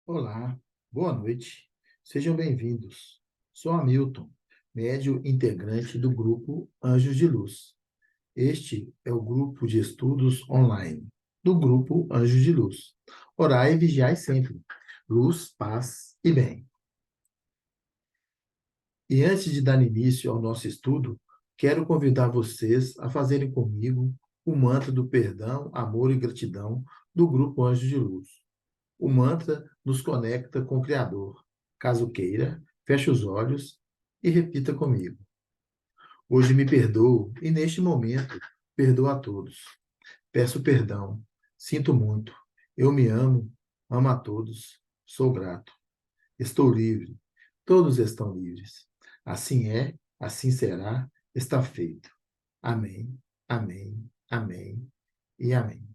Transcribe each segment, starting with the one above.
Olá, boa noite. Sejam bem-vindos. Sou Hamilton, médio integrante do grupo Anjos de Luz. Este é o grupo de estudos online do grupo Anjos de Luz. Orai e vigiai sempre. Luz, paz e bem. E antes de dar início ao nosso estudo, quero convidar vocês a fazerem comigo o mantra do perdão, amor e gratidão do grupo Anjos de Luz. O mantra nos conecta com o Criador. Caso queira, feche os olhos e repita comigo. Hoje me perdoo e neste momento perdoo a todos. Peço perdão. Sinto muito. Eu me amo, amo a todos. Sou grato. Estou livre. Todos estão livres. Assim é, assim será, está feito. Amém, amém, amém e amém.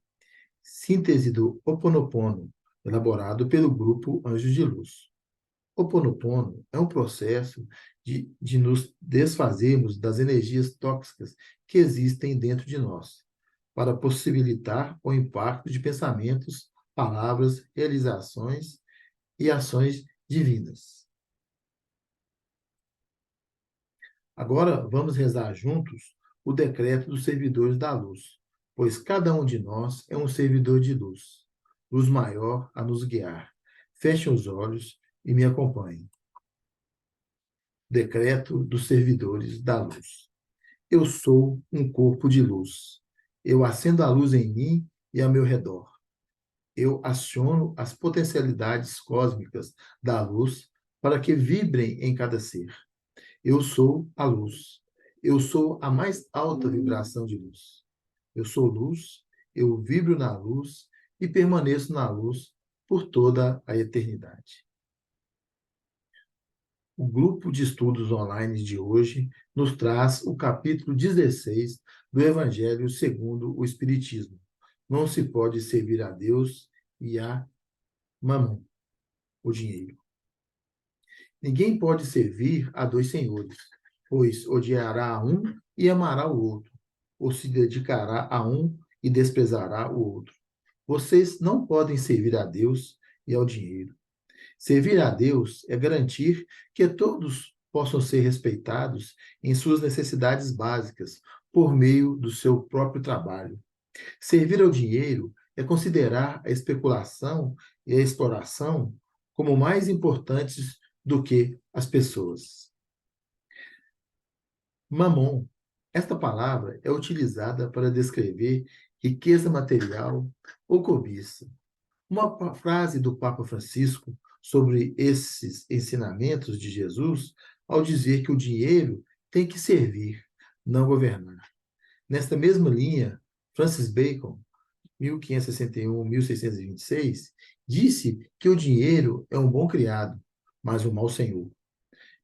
Síntese do Ho Oponopono, elaborado pelo grupo Anjos de Luz. O Ho Oponopono é um processo de nos desfazermos das energias tóxicas que existem dentro de nós, para possibilitar o impacto de pensamentos, palavras, realizações e ações divinas. Agora vamos rezar juntos o decreto dos servidores da luz, pois cada um de nós é um servidor de luz, luz maior a nos guiar. Fechem os olhos e me acompanhem. Decreto dos servidores da luz. Eu sou um corpo de luz. Eu acendo a luz em mim e ao meu redor. Eu aciono as potencialidades cósmicas da luz para que vibrem em cada ser. Eu sou a luz. Eu sou a mais alta vibração de luz. Eu sou luz, eu vibro na luz e permaneço na luz por toda a eternidade. O grupo de estudos online de hoje nos traz o capítulo 16 do Evangelho segundo o Espiritismo. Não se pode servir a Deus e a mamão, o dinheiro. Ninguém pode servir a dois senhores, pois odiará a um e amará o outro, ou se dedicará a um e desprezará o outro. Vocês não podem servir a Deus e ao dinheiro. Servir a Deus é garantir que todos possam ser respeitados em suas necessidades básicas por meio do seu próprio trabalho. Servir ao dinheiro é considerar a especulação e a exploração como mais importantes do que as pessoas. Mamon. Esta palavra é utilizada para descrever riqueza material ou cobiça. Uma frase do Papa Francisco sobre esses ensinamentos de Jesus, ao dizer que o dinheiro tem que servir, não governar. Nesta mesma linha, Francis Bacon, 1561-1626, disse que o dinheiro é um bom criado, mas um mau senhor.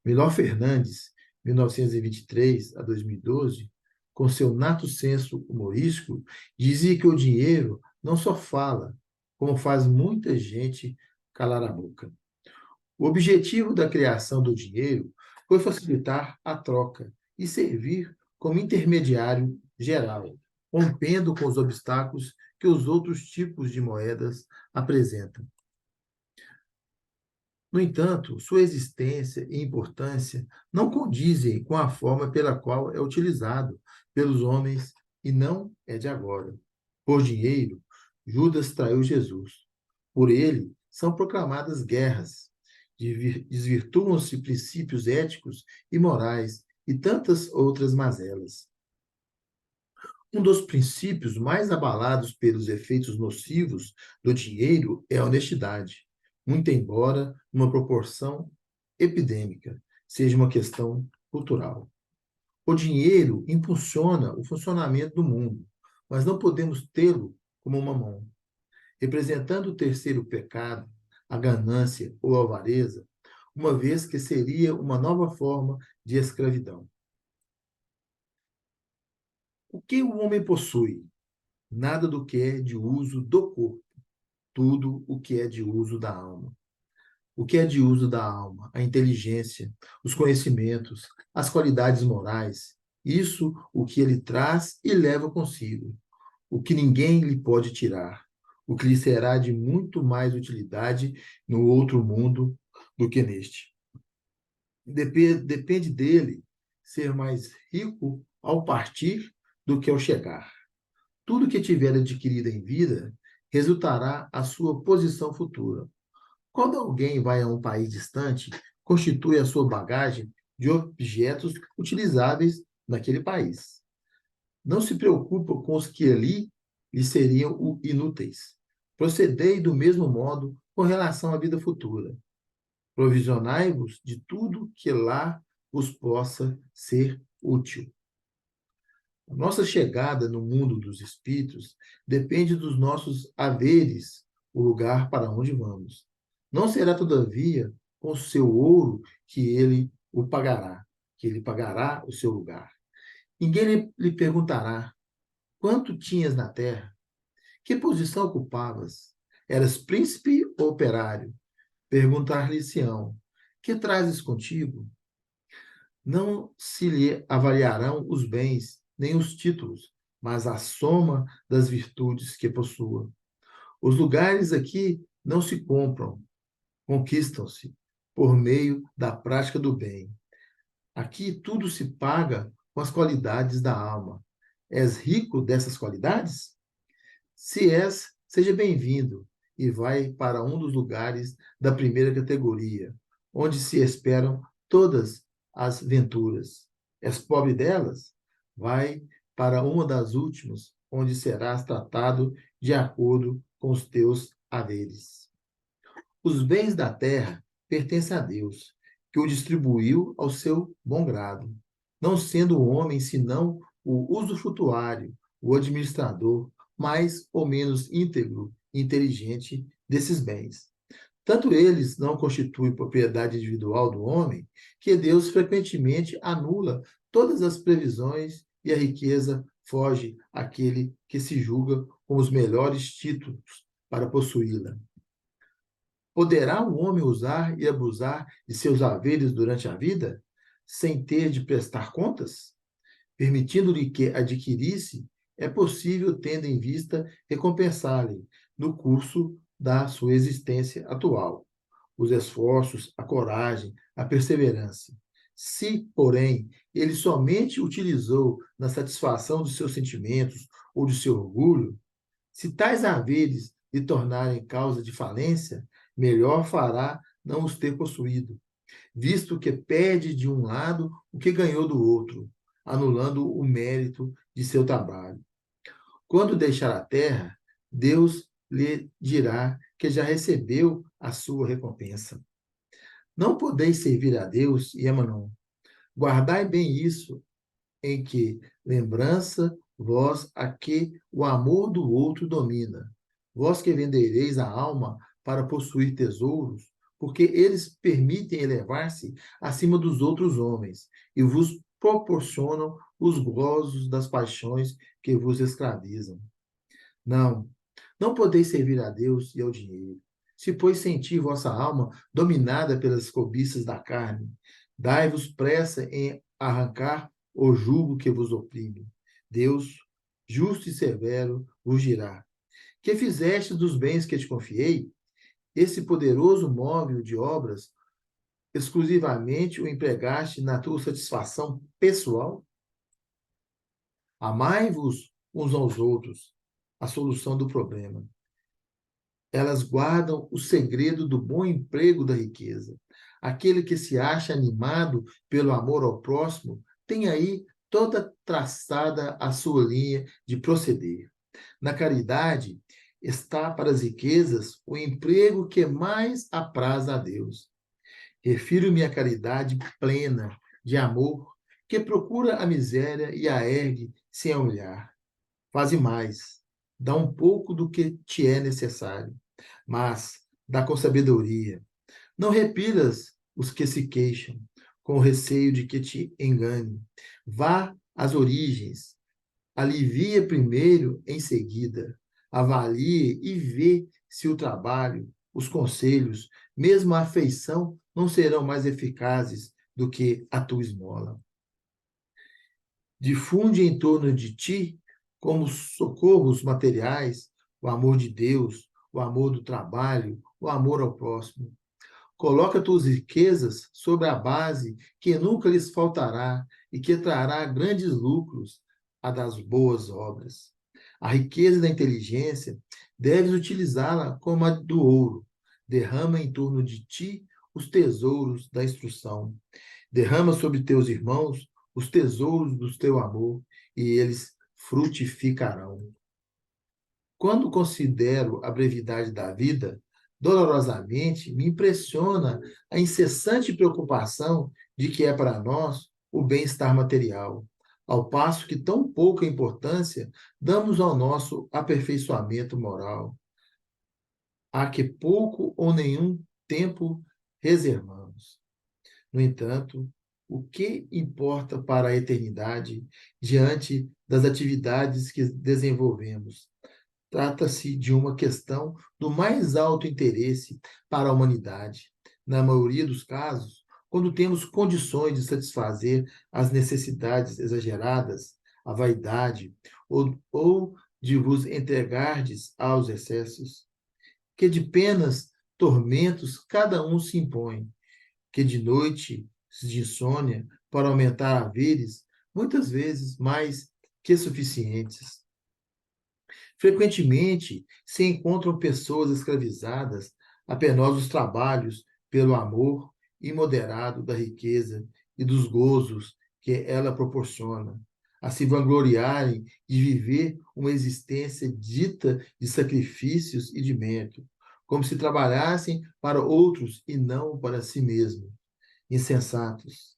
Milor Fernandes, 1923 a 2012, com seu nato senso humorístico, dizia que o dinheiro não só fala, como faz muita gente calar a boca. O objetivo da criação do dinheiro foi facilitar a troca e servir como intermediário geral, rompendo com os obstáculos que os outros tipos de moedas apresentam. No entanto, sua existência e importância não condizem com a forma pela qual é utilizado pelos homens e não é de agora. Por dinheiro, Judas traiu Jesus. Por ele, são proclamadas guerras. Desvirtuam-se princípios éticos e morais e tantas outras mazelas. Um dos princípios mais abalados pelos efeitos nocivos do dinheiro é a honestidade, muito embora numa proporção epidêmica, seja uma questão cultural. O dinheiro impulsiona o funcionamento do mundo, mas não podemos tê-lo como uma mão. Representando o terceiro pecado, a ganância ou a avareza, uma vez que seria uma nova forma de escravidão. O que o homem possui? Nada do que é de uso do corpo, tudo o que é de uso da alma. O que é de uso da alma? A inteligência, os conhecimentos, as qualidades morais. Isso o que ele traz e leva consigo. O que ninguém lhe pode tirar. o que lhe será de muito mais utilidade no outro mundo do que neste. Depende dele ser mais rico ao partir do que ao chegar. Tudo que tiver adquirido em vida resultará a sua posição futura. Quando alguém vai a um país distante, constitui a sua bagagem de objetos utilizáveis naquele país. Não se preocupa com os que ali lhe seriam inúteis. Procedei do mesmo modo com relação à vida futura. Provisionai-vos de tudo que lá vos possa ser útil. A nossa chegada no mundo dos espíritos depende dos nossos haveres, o lugar para onde vamos. Não será, todavia, com o seu ouro que ele pagará o seu lugar. Ninguém lhe perguntará: quanto tinhas na terra? Que posição ocupavas? Eras príncipe ou operário? Perguntar-lhe-ão: que trazes contigo? Não se lhe avaliarão os bens, nem os títulos, mas a soma das virtudes que possua. Os lugares aqui não se compram, conquistam-se por meio da prática do bem. Aqui tudo se paga com as qualidades da alma. És rico dessas qualidades? Se és, seja bem-vindo e vai para um dos lugares da primeira categoria, onde se esperam todas as venturas. És pobre delas? Vai para uma das últimas, onde serás tratado de acordo com os teus haveres. Os bens da terra pertencem a Deus, que o distribuiu ao seu bom grado, não sendo o homem senão o usufrutuário, o administrador, mais ou menos íntegro e inteligente desses bens. Tanto eles não constituem propriedade individual do homem, que Deus frequentemente anula todas as previsões e a riqueza foge àquele que se julga com os melhores títulos para possuí-la. Poderá um homem usar e abusar de seus haveres durante a vida, sem ter de prestar contas? Permitindo-lhe que adquirisse, é possível, tendo em vista, recompensar-lhe, no curso da sua existência atual, os esforços, a coragem, a perseverança. Se, porém, ele somente utilizou na satisfação dos seus sentimentos ou de seu orgulho, se tais haveres lhe tornarem causa de falência, melhor fará não os ter possuído, visto que perde de um lado o que ganhou do outro, anulando o mérito de seu trabalho. Quando deixar a terra, Deus lhe dirá que já recebeu a sua recompensa. Não podeis servir a Deus e a Mammon. Guardai bem isso, em que lembrança vós a que o amor do outro domina. Vós que vendereis a alma para possuir tesouros, porque eles permitem elevar-se acima dos outros homens e vos proporcionam os gozos das paixões que vos escravizam. Não, não podeis servir a Deus e ao dinheiro. Se, pois, sentir vossa alma dominada pelas cobiças da carne, dai-vos pressa em arrancar o jugo que vos oprime. Deus, justo e severo, vos dirá: que fizeste dos bens que te confiei? Esse poderoso móvel de obras, exclusivamente o empregaste na tua satisfação pessoal? Amai-vos uns aos outros, a solução do problema. Elas guardam o segredo do bom emprego da riqueza. Aquele que se acha animado pelo amor ao próximo tem aí toda traçada a sua linha de proceder. Na caridade está para as riquezas o emprego que mais apraz a Deus. Refiro-me à caridade plena de amor que procura a miséria e a ergue sem a humilhar. Faze mais, dá um pouco do que te é necessário, mas dá com sabedoria. Não repilas os que se queixam, com receio de que te engane. Vá às origens, alivia primeiro, em seguida. Avalie e vê se o trabalho, os conselhos, mesmo a afeição, não serão mais eficazes do que a tua esmola. Difunde em torno de ti, como socorros materiais, o amor de Deus, o amor do trabalho, o amor ao próximo. Coloca tuas riquezas sobre a base que nunca lhes faltará e que trará grandes lucros, a das boas obras. A riqueza da inteligência, deves utilizá-la como a do ouro. Derrama em torno de ti os tesouros da instrução. Derrama sobre teus irmãos os tesouros do teu amor, e eles frutificarão. Quando considero a brevidade da vida, dolorosamente me impressiona a incessante preocupação de que é para nós o bem-estar material, ao passo que tão pouca importância damos ao nosso aperfeiçoamento moral, a que pouco ou nenhum tempo reservamos. No entanto, o que importa para a eternidade diante das atividades que desenvolvemos? Trata-se de uma questão do mais alto interesse para a humanidade. Na maioria dos casos, quando temos condições de satisfazer as necessidades exageradas, a vaidade, ou de vos entregardes aos excessos, que de penas, tormentos cada um se impõe, que de noite de insônia para aumentar haveres, muitas vezes mais que suficientes. Frequentemente se encontram pessoas escravizadas a penosos trabalhos pelo amor imoderado da riqueza e dos gozos que ela proporciona, a se vangloriarem de viver uma existência dita de sacrifícios e de mérito, como se trabalhassem para outros e não para si mesmos. Insensatos!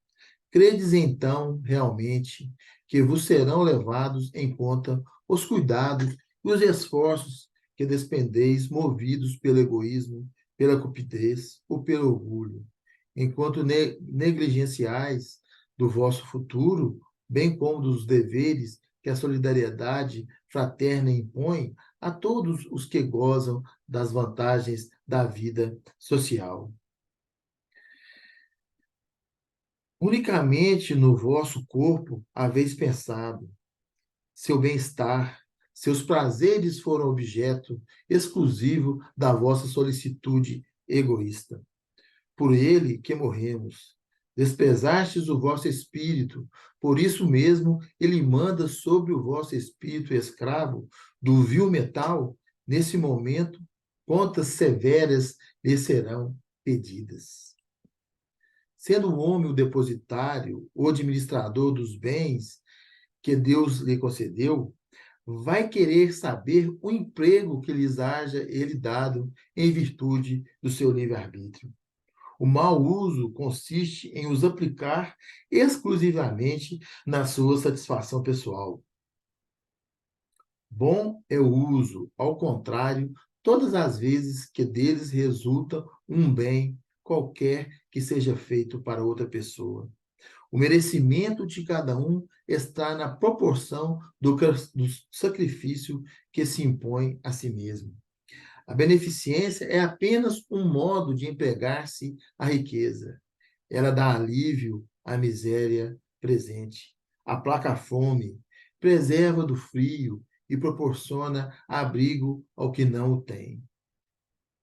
Credes então, realmente, que vos serão levados em conta os cuidados e os esforços que despendeis movidos pelo egoísmo, pela cupidez ou pelo orgulho, enquanto negligenciais do vosso futuro, bem como dos deveres que a solidariedade fraterna impõe a todos os que gozam das vantagens da vida social. Unicamente no vosso corpo haveis pensado. Seu bem-estar, seus prazeres foram objeto exclusivo da vossa solicitude egoísta. Por ele que morremos. Desprezastes o vosso espírito, por isso mesmo ele manda sobre o vosso espírito escravo do vil metal, nesse momento, contas severas lhe serão pedidas. Sendo o homem o depositário, o administrador dos bens que Deus lhe concedeu, vai querer saber o emprego que lhes haja ele dado em virtude do seu livre-arbítrio. O mau uso consiste em os aplicar exclusivamente na sua satisfação pessoal. Bom é o uso, ao contrário, todas as vezes que deles resulta um bem qualquer que seja feito para outra pessoa. O merecimento de cada um está na proporção do sacrifício que se impõe a si mesmo. A beneficência é apenas um modo de empregar-se a riqueza. Ela dá alívio à miséria presente, aplaca a fome, preserva do frio e proporciona abrigo ao que não o tem.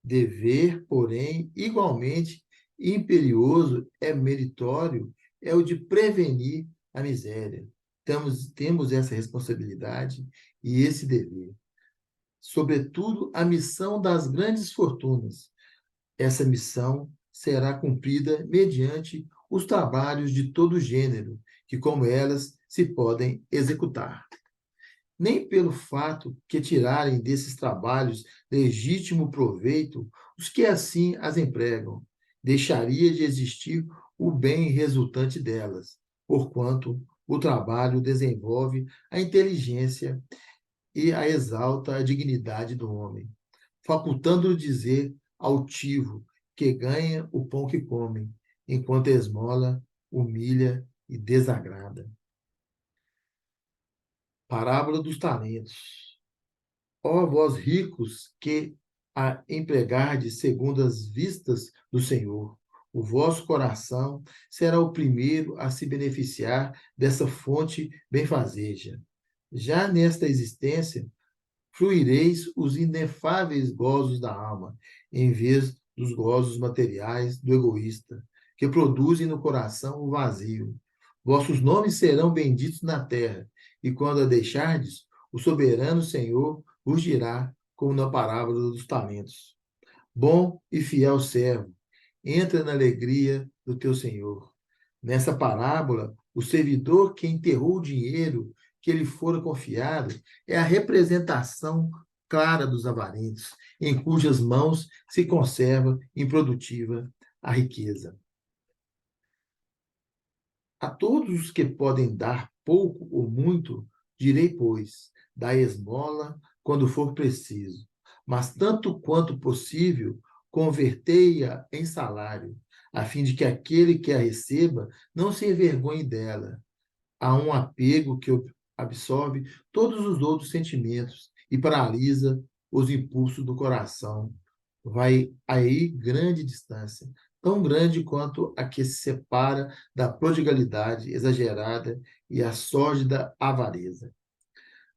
Dever, porém, igualmente imperioso é meritório, é o de prevenir a miséria. Temos essa responsabilidade e esse dever. Sobretudo, a missão das grandes fortunas. Essa missão será cumprida mediante os trabalhos de todo gênero, que como elas se podem executar. Nem pelo fato que tirarem desses trabalhos legítimo proveito os que assim as empregam, deixaria de existir o bem resultante delas, porquanto o trabalho desenvolve a inteligência e a exalta a dignidade do homem, facultando-o dizer altivo que ganha o pão que come, enquanto a esmola humilha e desagrada. Parábola dos talentos. Ó vós ricos que a empregardes segundo as vistas do Senhor, o vosso coração será o primeiro a se beneficiar dessa fonte benfazeja. Já nesta existência, fruireis os inefáveis gozos da alma, em vez dos gozos materiais do egoísta, que produzem no coração o vazio. Vossos nomes serão benditos na terra, e quando a deixardes, o soberano Senhor vos dirá, como na parábola dos talentos: bom e fiel servo, entra na alegria do teu Senhor. Nessa parábola, o servidor que enterrou o dinheiro que lhe fora confiado é a representação clara dos avarentos, em cujas mãos se conserva improdutiva a riqueza. A todos os que podem dar pouco ou muito, direi, pois, dai esmola quando for preciso, mas tanto quanto possível, convertei-a em salário, a fim de que aquele que a receba não se envergonhe dela. Há um apego que absorve todos os outros sentimentos e paralisa os impulsos do coração. Vai aí grande distância, tão grande quanto a que se separa da prodigalidade exagerada e a sórdida avareza.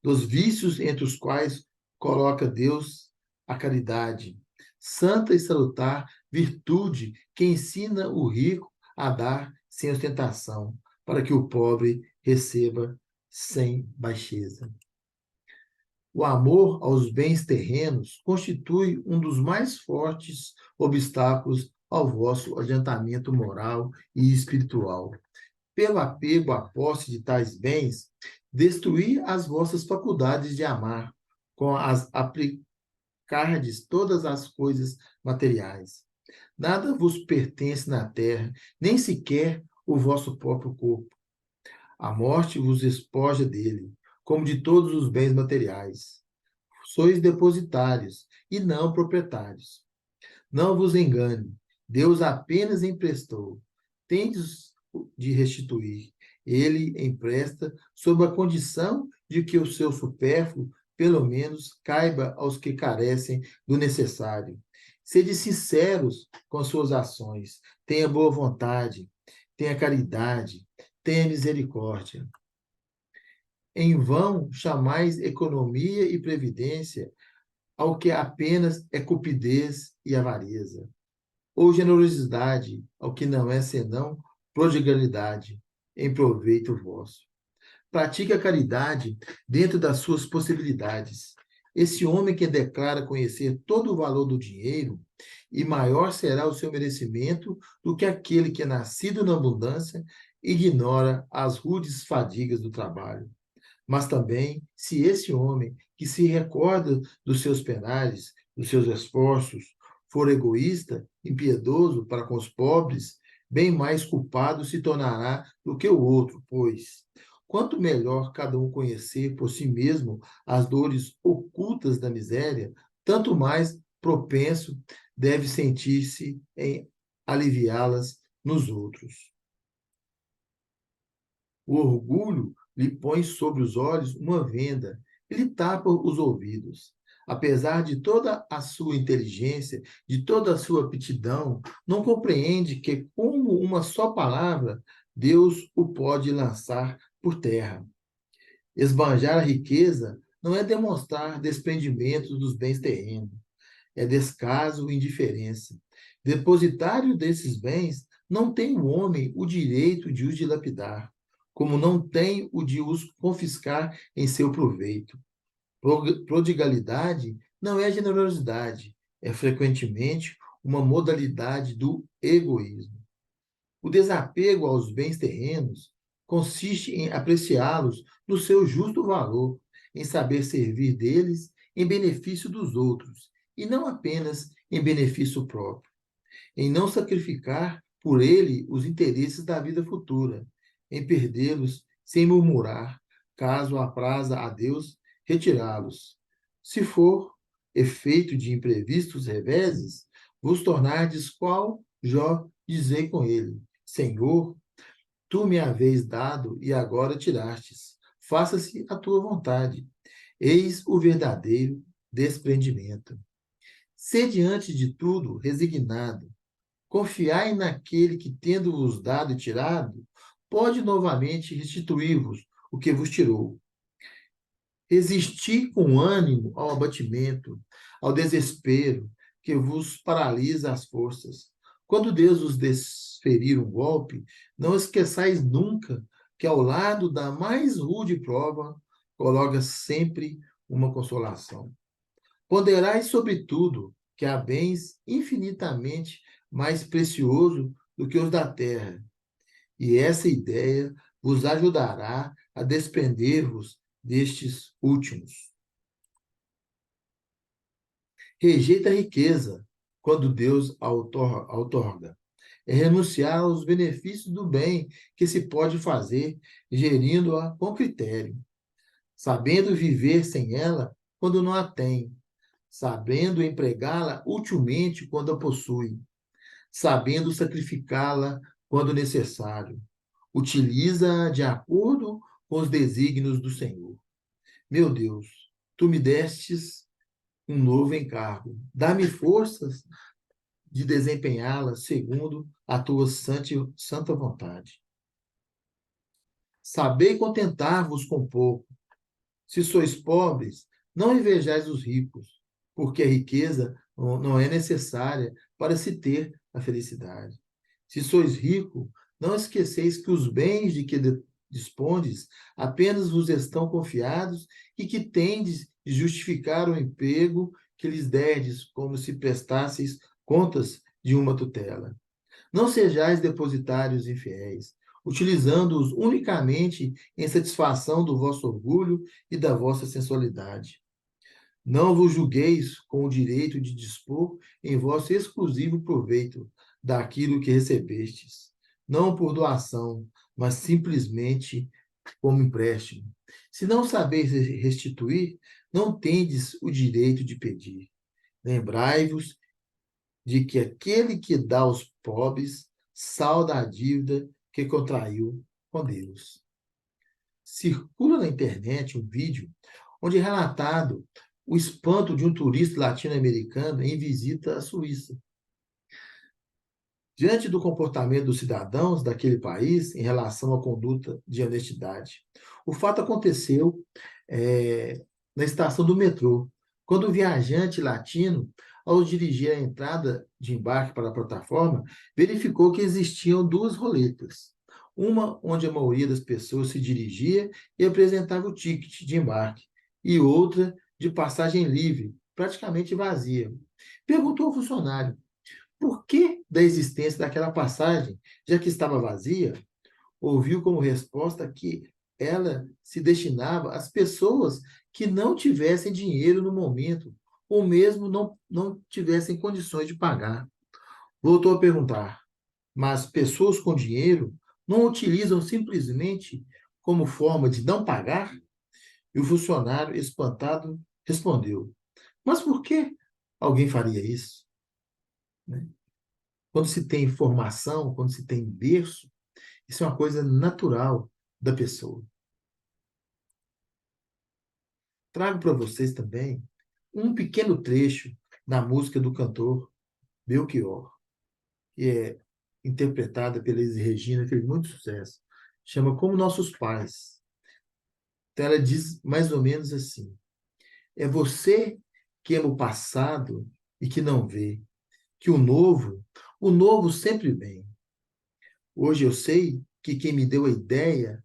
Dos vícios entre os quais coloca Deus a caridade, santa e salutar virtude que ensina o rico a dar sem ostentação, para que o pobre receba sem baixeza. O amor aos bens terrenos constitui um dos mais fortes obstáculos ao vosso adiantamento moral e espiritual. Pelo apego à posse de tais bens, destruir as vossas faculdades de amar, com as aplicardes todas as coisas materiais. Nada vos pertence na terra, nem sequer o vosso próprio corpo. A morte vos despoja dele, como de todos os bens materiais. Sois depositários e não proprietários. Não vos engane, Deus apenas emprestou. Tendes de restituir. Ele empresta sob a condição de que o seu supérfluo, pelo menos, caiba aos que carecem do necessário. Sede sinceros com suas ações. Tenha boa vontade, tenha caridade, tenha misericórdia. Em vão chamais economia e previdência ao que apenas é cupidez e avareza, ou generosidade ao que não é senão prodigalidade, em proveito vosso. Pratique a caridade dentro das suas possibilidades. Esse homem que declara conhecer todo o valor do dinheiro, e maior será o seu merecimento do que aquele que, nascido na abundância, ignora as rudes fadigas do trabalho. Mas também, se esse homem que se recorda dos seus penares, dos seus esforços, for egoísta, impiedoso para com os pobres, bem mais culpado se tornará do que o outro, pois, quanto melhor cada um conhecer por si mesmo as dores ocultas da miséria, tanto mais propenso deve sentir-se em aliviá-las nos outros. O orgulho lhe põe sobre os olhos uma venda e lhe tapa os ouvidos. Apesar de toda a sua inteligência, de toda a sua aptidão, não compreende que, como uma só palavra, Deus o pode lançar por terra. Esbanjar a riqueza não é demonstrar desprendimento dos bens terrenos, é descaso e indiferença. Depositário desses bens, não tem o homem o direito de os dilapidar, como não tem o de os confiscar em seu proveito. Prodigalidade não é generosidade, é frequentemente uma modalidade do egoísmo. O desapego aos bens terrenos consiste em apreciá-los no seu justo valor, em saber servir deles em benefício dos outros, e não apenas em benefício próprio, em não sacrificar por ele os interesses da vida futura, em perdê-los sem murmurar, caso apraza a Deus retirá-los. Se for efeito de imprevistos reveses, vos tornardes qual Jó dizei com ele: Senhor, tu me haveis dado e agora tirastes. Faça-se a tua vontade. Eis o verdadeiro desprendimento. Sede antes de tudo resignado. Confiai naquele que, tendo-vos dado e tirado, pode novamente restituir-vos o que vos tirou. Resisti com ânimo ao abatimento, ao desespero que vos paralisa as forças. Quando Deus vos desferir um golpe, não esqueçais nunca que ao lado da mais rude prova, coloca sempre uma consolação. Ponderai sobretudo que há bens infinitamente mais preciosos do que os da terra, e essa ideia vos ajudará a desprender-vos destes últimos. Rejeita a riqueza quando Deus a outorga. É renunciar aos benefícios do bem que se pode fazer, gerindo-a com critério, sabendo viver sem ela quando não a tem, sabendo empregá-la utilmente quando a possui, sabendo sacrificá-la quando necessário. Utiliza de acordo com os desígnios do Senhor. Meu Deus, tu me destes um novo encargo. Dá-me forças de desempenhá-la segundo a tua santa vontade. Sabei contentar-vos com pouco. Se sois pobres, não invejais os ricos, porque a riqueza não é necessária para se ter a felicidade. Se sois rico, não esqueceis que os bens de que dispondes apenas vos estão confiados e que tendes de justificar o emprego que lhes derdes, como se prestasseis contas de uma tutela. Não sejais depositários infiéis, utilizando-os unicamente em satisfação do vosso orgulho e da vossa sensualidade. Não vos julgueis com o direito de dispor em vosso exclusivo proveito daquilo que recebestes, não por doação, mas simplesmente como empréstimo. Se não sabeis restituir, não tendes o direito de pedir. Lembrai-vos de que aquele que dá aos pobres salda a dívida que contraiu com Deus. Circula na internet um vídeo onde é relatado o espanto de um turista latino-americano em visita à Suíça. Diante do comportamento dos cidadãos daquele país em relação à conduta de honestidade. O fato aconteceu na estação do metrô, quando o viajante latino, ao dirigir a entrada de embarque para a plataforma, verificou que existiam duas roletas. Uma onde a maioria das pessoas se dirigia e apresentava o ticket de embarque, e outra de passagem livre, praticamente vazia. Perguntou ao funcionário: por que da existência daquela passagem, já que estava vazia? Ouviu como resposta que ela se destinava às pessoas que não tivessem dinheiro no momento, ou mesmo não tivessem condições de pagar. Voltou a perguntar: mas pessoas com dinheiro não utilizam simplesmente como forma de não pagar? E o funcionário, espantado, respondeu: mas por que alguém faria isso? Né? Quando se tem formação, quando se tem berço, isso é uma coisa natural da pessoa. Trago para vocês também um pequeno trecho da música do cantor Belchior, que é interpretada pela Elis Regina, fez muito sucesso. Chama Como Nossos Pais. Então ela diz mais ou menos assim: é você que ama o passado e que não vê que o novo sempre vem. Hoje eu sei que quem me deu a ideia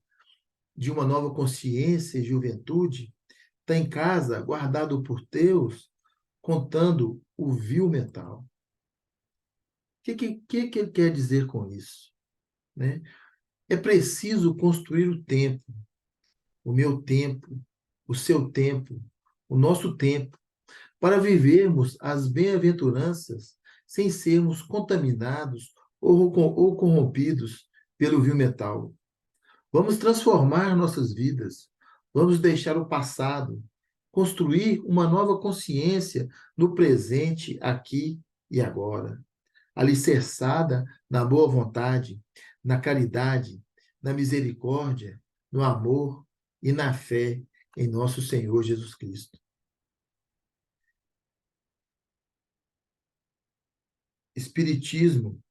de uma nova consciência e juventude está em casa, guardado por Deus, contando o vil metal. O que ele quer dizer com isso? Né? É preciso construir o tempo, o meu tempo, o seu tempo, o nosso tempo, para vivermos as bem-aventuranças sem sermos contaminados ou corrompidos pelo vil metal. Vamos transformar nossas vidas, vamos deixar o passado, construir uma nova consciência no presente, aqui e agora, alicerçada na boa vontade, na caridade, na misericórdia, no amor e na fé em nosso Senhor Jesus Cristo. Espiritismo,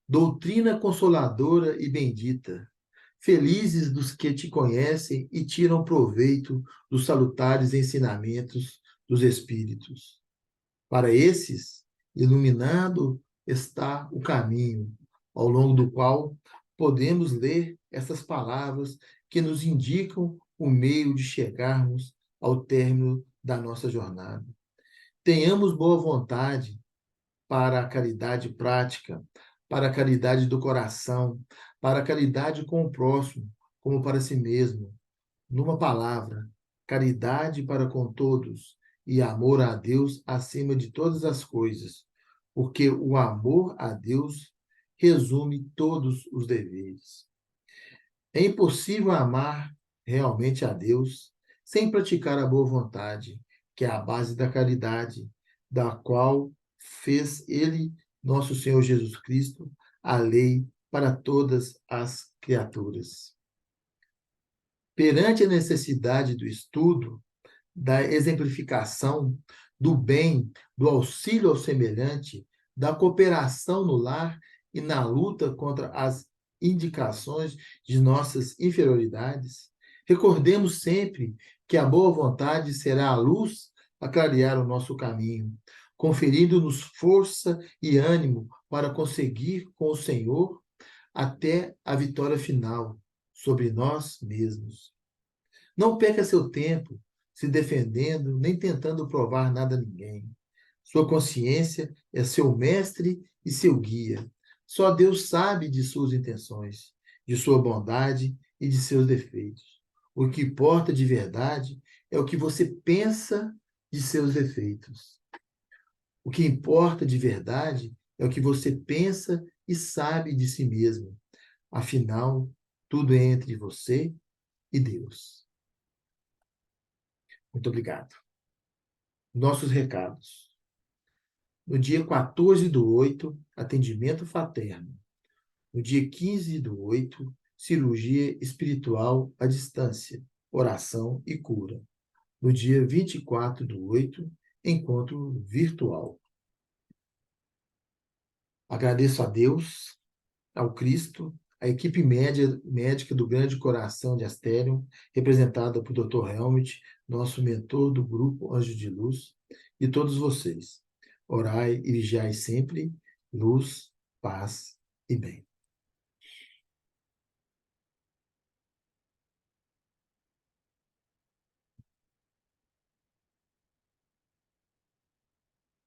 doutrina consoladora e bendita, Felizes dos que te conhecem e tiram proveito dos salutares ensinamentos dos Espíritos. Para esses, iluminado está o caminho, ao longo do qual podemos ler essas palavras que nos indicam o meio de chegarmos ao término da nossa jornada. Tenhamos boa vontade para a caridade prática, para a caridade do coração, para a caridade com o próximo, como para si mesmo. Numa palavra, caridade para com todos e amor a Deus acima de todas as coisas, porque o amor a Deus resume todos os deveres. É impossível amar realmente a Deus sem praticar a boa vontade, que é a base da caridade, da qual fez Ele, nosso Senhor Jesus Cristo, a lei para todas as criaturas. Perante a necessidade do estudo, da exemplificação, do bem, do auxílio ao semelhante, da cooperação no lar e na luta contra as indicações de nossas inferioridades, recordemos sempre que a boa vontade será a luz a clarear o nosso caminho, conferindo-nos força e ânimo para conseguir com o Senhor até a vitória final sobre nós mesmos. Não perca seu tempo se defendendo, nem tentando provar nada a ninguém. Sua consciência é seu mestre e seu guia. Só Deus sabe de suas intenções, de sua bondade e de seus defeitos. O que importa de verdade é o que você pensa de seus defeitos. O que importa de verdade é o que você pensa e sabe de si mesmo. Afinal, tudo é entre você e Deus. Muito obrigado. Nossos recados. No dia 14/8, atendimento fraterno. No dia 15/8, cirurgia espiritual à distância, oração e cura. No dia 24/8, encontro virtual. Agradeço a Deus, ao Cristo, a equipe médica do Grande Coração de Astério, representada por Dr. Helmut, nosso mentor do grupo Anjo de Luz, e todos vocês. Orai e vigiai sempre, luz, paz e bem.